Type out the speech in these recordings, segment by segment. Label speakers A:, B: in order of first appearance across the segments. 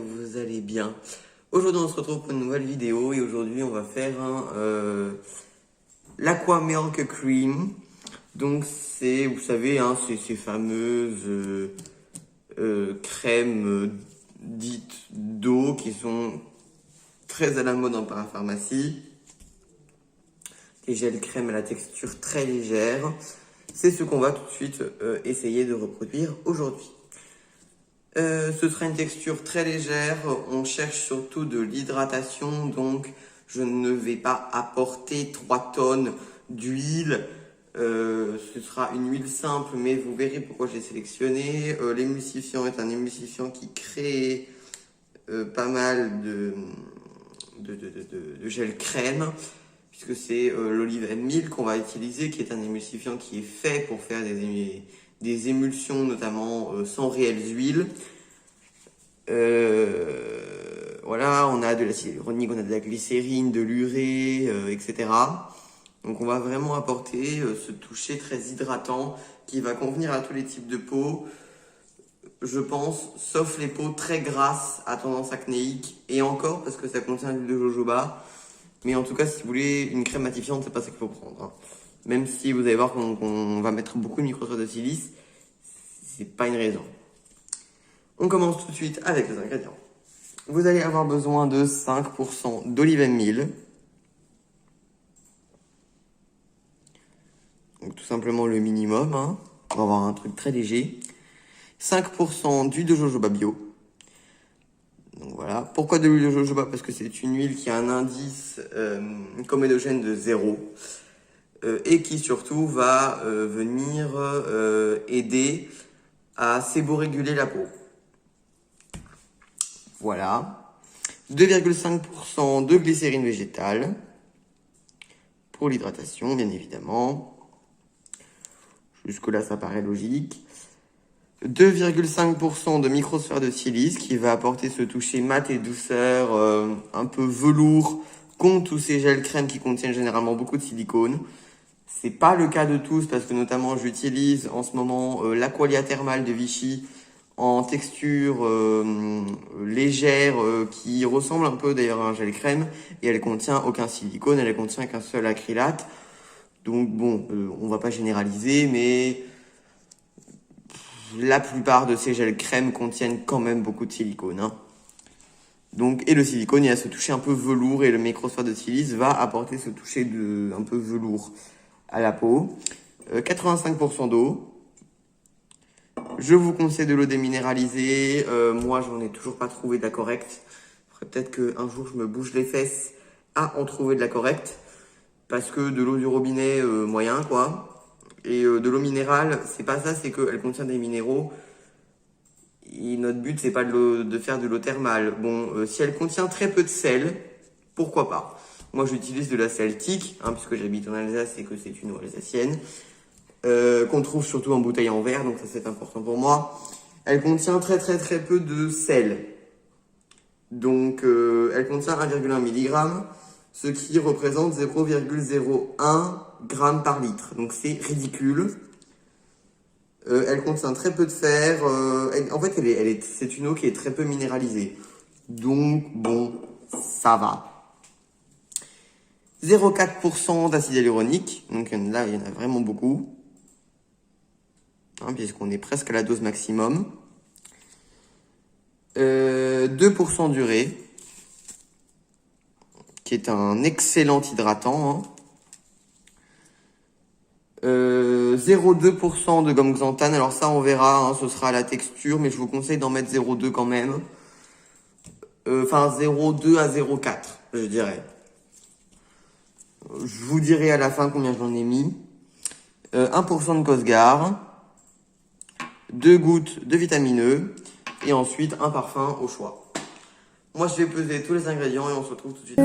A: vous allez bien. Aujourd'hui on se retrouve pour une nouvelle vidéo et aujourd'hui on va faire l'Aqua Milk Cream. Donc c'est, vous savez, c'est ces fameuses crèmes dites d'eau qui sont très à la mode en parapharmacie. Les gels crème à la texture très légère. C'est ce qu'on va tout de suite essayer de reproduire aujourd'hui. Ce sera une texture très légère, on cherche surtout de l'hydratation, donc je ne vais pas apporter 3 tonnes d'huile. Ce sera une huile simple, mais vous verrez pourquoi j'ai sélectionné. L'émulsifiant est un émulsifiant qui crée pas mal de gel crème, puisque c'est l'olive milk qu'on va utiliser, qui est un émulsifiant qui est fait pour faire des émulsions, notamment sans réelles huiles. Voilà, on a de l'acide hyaluronique, on a de la glycérine, de l'urée, etc. Donc on va vraiment apporter ce toucher très hydratant qui va convenir à tous les types de peau, je pense, sauf les peaux très grasses à tendance acnéique, et encore parce que ça contient l'huile de jojoba. Mais en tout cas, si vous voulez une crème matifiante, c'est pas ça qu'il faut prendre. Même si vous allez voir qu'on va mettre beaucoup de microstrates de silice, c'est pas une raison. On commence tout de suite avec les ingrédients. Vous allez avoir besoin de 5% d'olive mil. Donc tout simplement le minimum. On va avoir un truc très léger. 5% d'huile de jojoba bio. Donc voilà. Pourquoi de l'huile de jojoba? Parce que c'est une huile qui a un indice comédogène de 0. Et qui surtout va venir aider à séboréguler la peau. Voilà. 2,5% de glycérine végétale. Pour l'hydratation, bien évidemment. Jusque-là, ça paraît logique. 2,5% de microsphère de silice qui va apporter ce toucher mat et douceur, un peu velours, qu'ont tous ces gels crème qui contiennent généralement beaucoup de silicone. C'est pas le cas de tous parce que notamment j'utilise en ce moment l'Aqualia Thermal de Vichy en texture légère qui ressemble un peu d'ailleurs à un gel crème et elle contient aucun silicone, elle contient qu'un seul acrylate. Donc bon, on va pas généraliser, mais la plupart de ces gels crème contiennent quand même beaucoup de silicone. Donc, et le silicone, il a ce toucher un peu velours et le microsphère de silice va apporter ce toucher un peu velours à la peau. 85% d'eau. Je vous conseille de l'eau déminéralisée. Moi, j'en ai toujours pas trouvé de la correcte. Peut-être qu'un jour, je me bouge les fesses à en trouver de la correcte. Parce que de l'eau du robinet, moyen, quoi. Et de l'eau minérale, c'est pas ça, c'est qu'elle contient des minéraux. Et notre but, c'est pas de faire de l'eau thermale. Bon, si elle contient très peu de sel, pourquoi pas? Moi, j'utilise de la Celtique, puisque j'habite en Alsace et que c'est une eau alsacienne, qu'on trouve surtout en bouteille en verre, donc ça c'est important pour moi. Elle contient très peu de sel. Donc, elle contient 1,1 mg, ce qui représente 0,01 g par litre. Donc c'est ridicule. Elle contient très peu de fer. En fait, c'est une eau qui est très peu minéralisée. Donc, bon, ça va. 0,4% d'acide hyaluronique. Donc là, il y en a vraiment beaucoup. Puisqu'on est presque à la dose maximum. 2% d'urée, qui est un excellent hydratant. 0,2% de gomme xanthane. Alors ça, on verra, ce sera à la texture, mais je vous conseille d'en mettre 0,2 quand même. Enfin, 0,2 à 0,4, je dirais. Je vous dirai à la fin combien j'en ai mis. 1% de Cosgar. 2 gouttes de vitamine E. Et ensuite, un parfum au choix. Moi, je vais peser tous les ingrédients et on se retrouve tout de suite.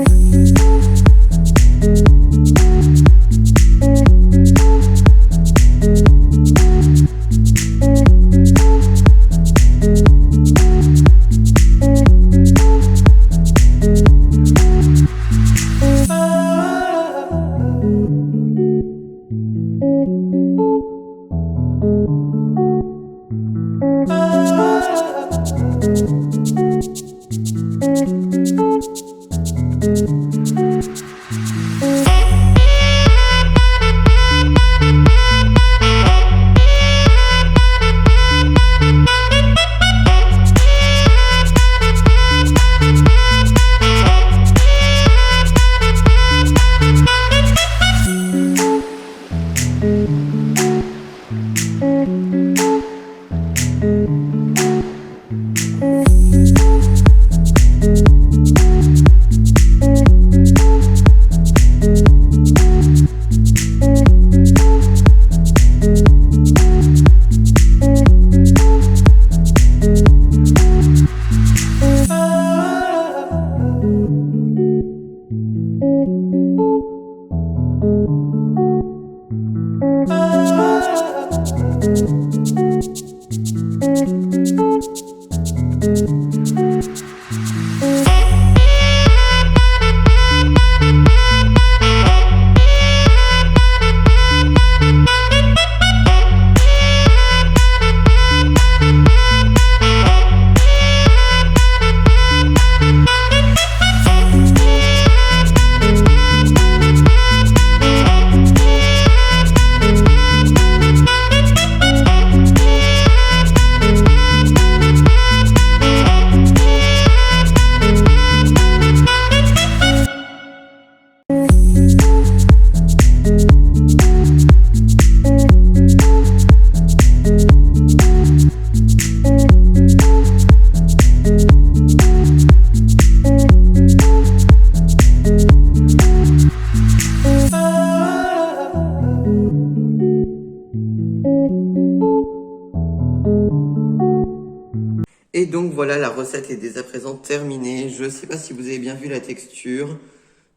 A: la recette est dès à présent terminée. Je sais pas si vous avez bien vu la texture,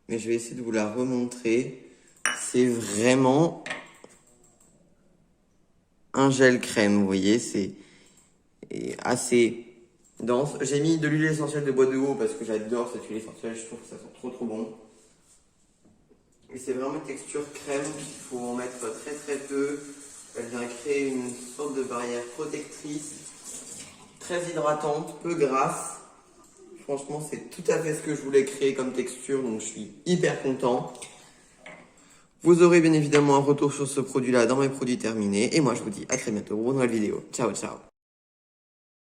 A: mais je vais essayer de vous la remontrer. C'est vraiment un gel crème, vous voyez, c'est assez dense. J'ai mis de l'huile essentielle de bois de haut parce que j'adore cette huile essentielle, je trouve que ça sent trop bon. Et c'est vraiment une texture crème, il faut en mettre très peu. Elle vient créer une sorte de barrière protectrice, très hydratante, peu grasse. Franchement, c'est tout à fait ce que je voulais créer comme texture, donc je suis hyper content. Vous aurez bien évidemment un retour sur ce produit-là dans mes produits terminés. Et moi, je vous dis à très bientôt pour une nouvelle vidéo. Ciao, ciao.